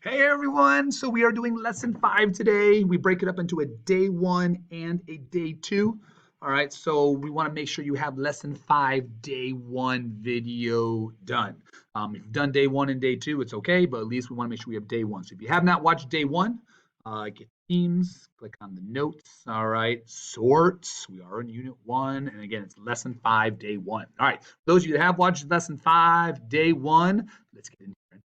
Hey everyone, so we are doing lesson 5 today. We break it up into a day 1 and a day 2. All right, so we want to make sure you have lesson 5 day 1 video done. If you've done day 1 and day 2, it's okay, but at least we want to make sure we have day 1. So if you have not watched day 1, get Teams, click on the notes. All right, sorts. We are in unit 1, and again, it's lesson 5 day 1. All right, those of you that have watched lesson 5 day 1, let's get into it.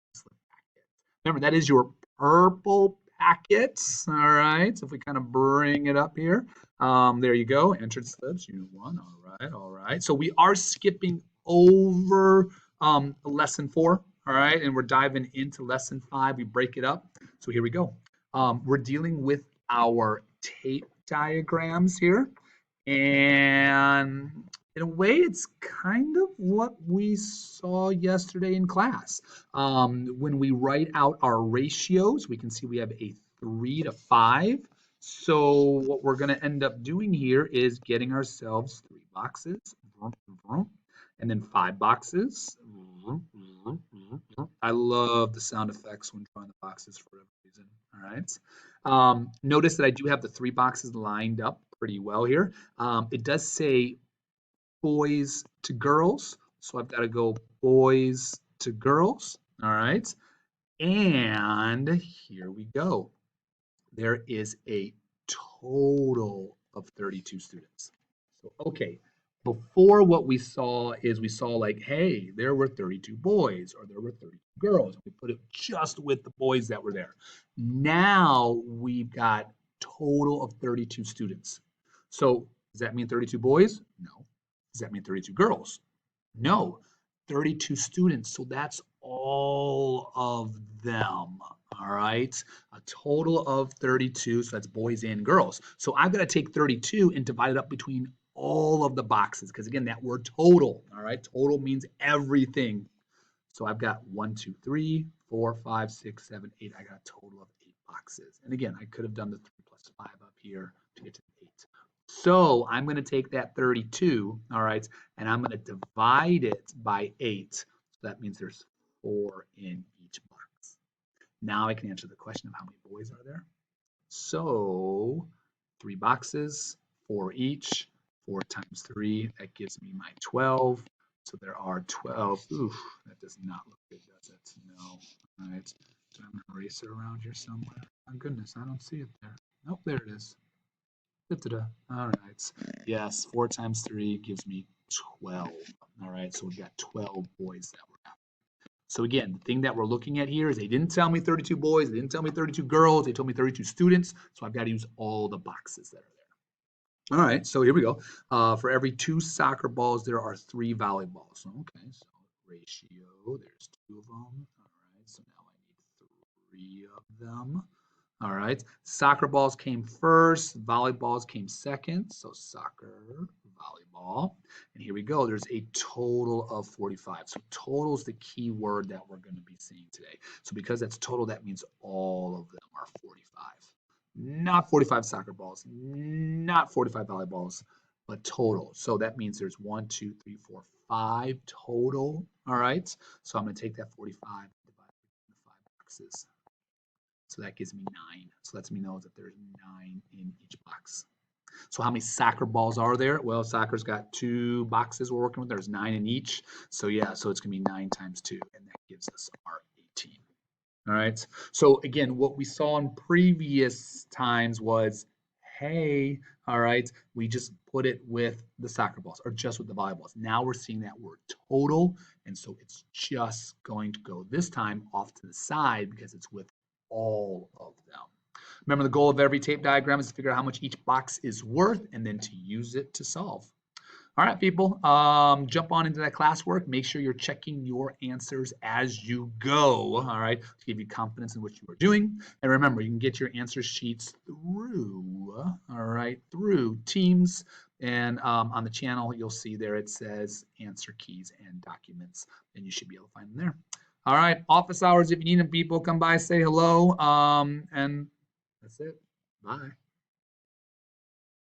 Remember, that is your purple packets. All right. So if we kind of bring it up here, there you go. Entered slips, unit 1. All right. All right. So we are skipping over lesson 4. All right. And we're diving into lesson 5. We break it up. So here we go. We're dealing with our tape diagrams here. And in a way, it's kind of what we saw yesterday in class. When we write out our ratios, we can see we have a 3 to 5. So what we're going to end up doing here is getting ourselves 3 boxes, and then 5 boxes. I love the sound effects when drawing the boxes for whatever reason. All right. Notice that I do have the 3 boxes lined up pretty well here. It does say boys to girls. So I've got to go boys to girls. All right. And here we go. There is a total of 32 students. So, okay, before what we saw is we saw like, hey, there were 32 boys or there were 32 girls. We put it just with the boys that were there. Now we've got total of 32 students. So does that mean 32 boys? No. Does that mean 32 girls? No. 32 students. So that's all of them. All right. A total of 32. So that's boys and girls. So I've got to take 32 and divide it up between all of the boxes. Because again, that word total. All right. Total means everything. So I've got 1, 2, 3, 4, 5, 6, 7, 8. I got a total of 8 boxes. And again, I could have done the 3 plus 5 up here to get to 8. So I'm going to take that 32, all right, and I'm going to divide it by 8. So that means there's 4 in each box. Now I can answer the question of how many boys are there. So 3 boxes, 4 each, 4 times 3, that gives me my 12. So there are 12. Oof, that does not look good, does it? No. All right. Do I have an eraser around here somewhere? My goodness, I don't see it there. Nope, there it is. Da-da-da. All right. Yes, 4 times 3 gives me 12. All right, so we've got 12 boys that were out. So again, the thing that we're looking at here is they didn't tell me 32 boys, they didn't tell me 32 girls, they told me 32 students, so I've got to use all the boxes that are there. All right, so here we go. For every 2 soccer balls, there are 3 volleyballs. Okay, so ratio, there's 2 of them. All right, so now I need 3 of them. All right. Soccer balls came first, volleyballs came second. So soccer, volleyball. And here we go. There's a total of 45. So total is the key word that we're going to be seeing today. So because that's total, that means all of them are 45. Not 45 soccer balls, not 45 volleyballs, but total. So that means there's 1, 2, 3, 4, 5 total. All right. So I'm going to take that 45 and divide it into 5 boxes. So that gives me 9. So lets me know that there's 9 in each box. So how many soccer balls are there? Well, soccer's got 2 boxes we're working with. There's 9 in each. So yeah, so it's going to be 9 times 2, and that gives us our 18. All right. So again, what we saw in previous times was, hey, all right, we just put it with the soccer balls or just with the volleyballs. Now we're seeing that word total, and so it's just going to go this time off to the side because it's with all of them. Remember, the goal of every tape diagram is to figure out how much each box is worth and then to use it to solve. All right, people, jump on into that classwork. Make sure you're checking your answers as you go, all right, to give you confidence in what you are doing. And remember, you can get your answer sheets through, all right, through Teams. And on the channel, you'll see there it says answer keys and documents, and you should be able to find them there. All right, office hours, if you need them, people, come by, say hello, and that's it. Bye.